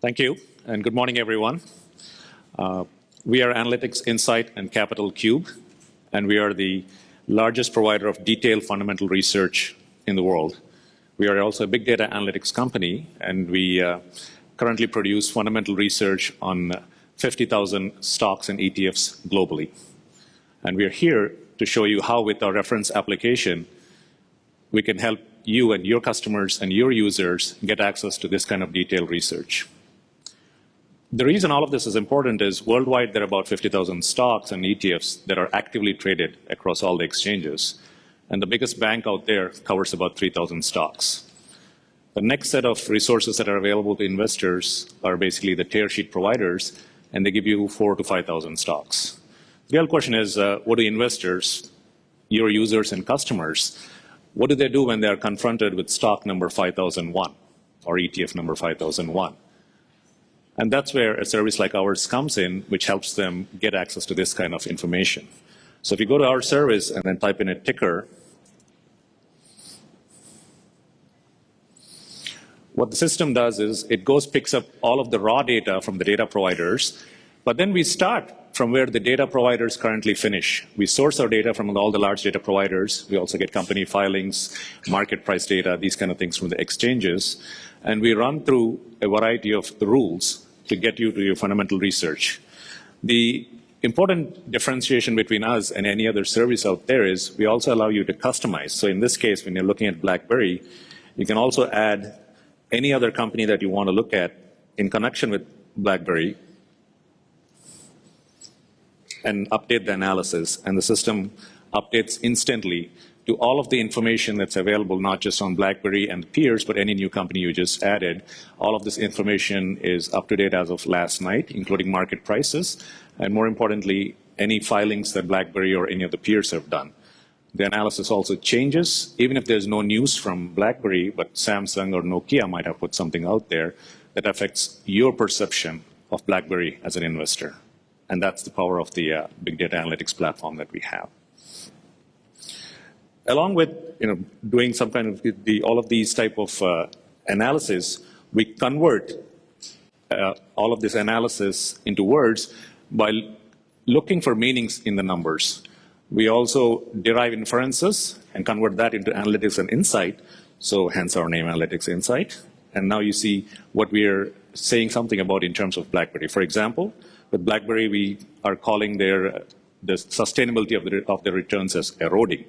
Thank you, and good morning, everyone. We are AnalytixInsight and Capital Cube, and we are the largest provider of detailed fundamental research in the world. We are also a big data analytics company, and we currently produce fundamental research on 50,000 stocks and ETFs globally. And we are here to show you how, with our reference application, we can help you and your customers and your users get access to this kind of detailed research. The reason all of this is important is worldwide there are about 50,000 stocks and ETFs that are actively traded across all the exchanges. And the biggest bank out there covers about 3,000 stocks. The next set of resources that are available to investors are basically the tear sheet providers, and they give you 4,000 to 5,000 stocks. The real question is, what do investors, your users and customers, what do they do when they are confronted with stock number 5001 or ETF number 5001? And that's where a service like ours comes in, which helps them get access to this kind of information. So if you go to our service and then type in a ticker, what the system does is it picks up all of the raw data from the data providers, but then we start from where the data providers currently finish. We source our data from all the large data providers. We also get company filings, market price data, these kind of things from the exchanges. And we run through a variety of the rules to get you to your fundamental research. The important differentiation between us and any other service out there is we also allow you to customize. So in this case, when you're looking at BlackBerry, you can also add any other company that you want to look at in connection with BlackBerry and update the analysis. And the system updates instantly to all of the information that's available, not just on BlackBerry and peers, but any new company you just added. All of this information is up to date as of last night, including market prices, and more importantly, any filings that BlackBerry or any of the peers have done. The analysis also changes, even if there's no news from BlackBerry, but Samsung or Nokia might have put something out there that affects your perception of BlackBerry as an investor. And that's the power of the big data analytics platform that we have. Along with doing some kind of all of these type of analysis, we convert all of this analysis into words by looking for meanings in the numbers. We also derive inferences and convert that into analytics and insight, so hence our name, AnalytixInsight. And now you see what we are saying something about in terms of BlackBerry. For example, with BlackBerry, we are calling the sustainability of the returns as eroding.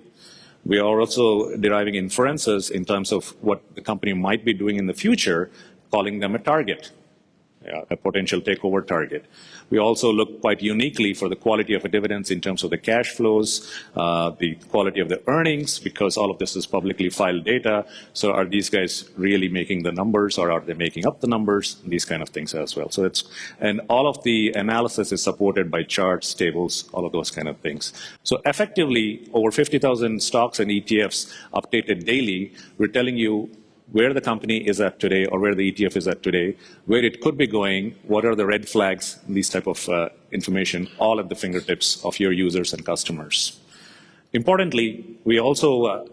We are also deriving inferences in terms of what the company might be doing in the future, calling them a target, a potential takeover target. We also look quite uniquely for the quality of the dividends in terms of the cash flows, the quality of the earnings, because all of this is publicly filed data. So are these guys really making the numbers, or are they making up the numbers? These kind of things as well. So and all of the analysis is supported by charts, tables, all of those kind of things. So effectively, over 50,000 stocks and ETFs updated daily, we're telling you where the company is at today or where the ETF is at today, where it could be going, what are the red flags, these type of information, all at the fingertips of your users and customers. Importantly, we also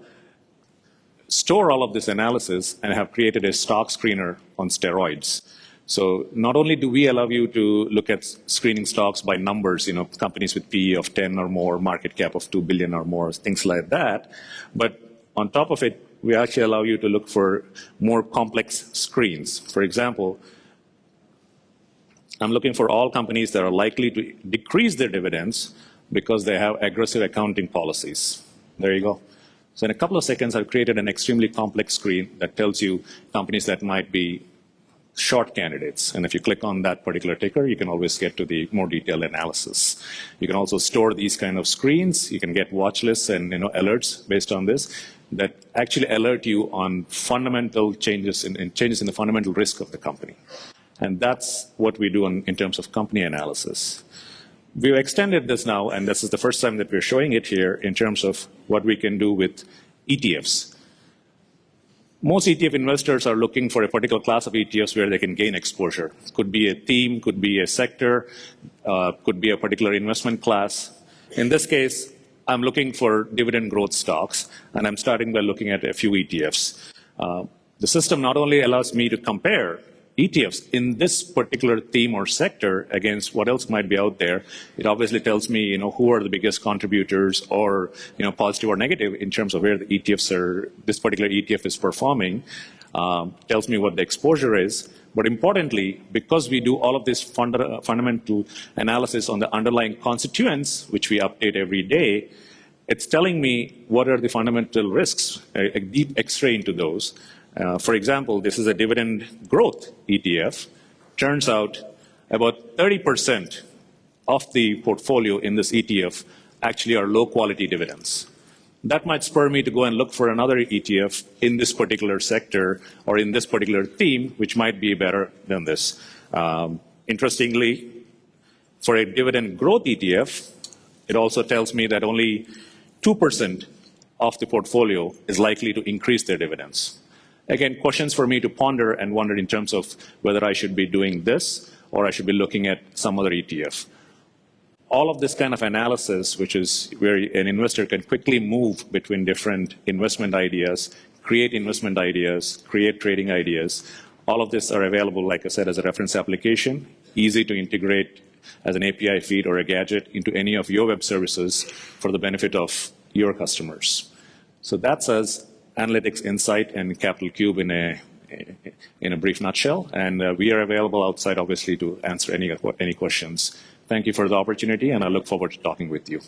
store all of this analysis and have created a stock screener on steroids. So not only do we allow you to look at screening stocks by numbers, companies with PE of 10 or more, market cap of 2 billion or more, things like that, but on top of it, we actually allow you to look for more complex screens. For example, I'm looking for all companies that are likely to decrease their dividends because they have aggressive accounting policies. There you go. So in a couple of seconds, I've created an extremely complex screen that tells you companies that might be short candidates. And if you click on that particular ticker, you can always get to the more detailed analysis. You can also store these kind of screens. You can get watch lists and alerts based on this that actually alert you on fundamental changes in the fundamental risk of the company. And that's what we do in terms of company analysis. We've extended this now, and this is the first time that we're showing it here in terms of what we can do with ETFs. Most ETF investors are looking for a particular class of ETFs where they can gain exposure. Could be a theme, could be a sector, could be a particular investment class. In this case, I'm looking for dividend growth stocks, and I'm starting by looking at a few ETFs. The system not only allows me to compare ETFs in this particular theme or sector against what else might be out there, it obviously tells me, who are the biggest contributors or, positive or negative in terms of where the ETFs are, this particular ETF is performing, tells me what the exposure is. But importantly, because we do all of this fundamental analysis on the underlying constituents, which we update every day, it's telling me what are the fundamental risks, a deep X-ray into those. For example, this is a dividend growth ETF. Turns out about 30% of the portfolio in this ETF actually are low-quality dividends. That might spur me to go and look for another ETF in this particular sector or in this particular theme, which might be better than this. Interestingly, for a dividend growth ETF, it also tells me that only 2% of the portfolio is likely to increase their dividends. Again, questions for me to ponder and wonder in terms of whether I should be doing this or I should be looking at some other ETF. All of this kind of analysis, which is where an investor can quickly move between different investment ideas, create investment ideas, create trading ideas, all of this are available, like I said, as a reference application, easy to integrate as an API feed or a gadget into any of your web services for the benefit of your customers. So that's us, AnalytixInsight and Capital Cube in a brief nutshell. And we are available outside, obviously, to answer any questions. Thank you for the opportunity, and I look forward to talking with you.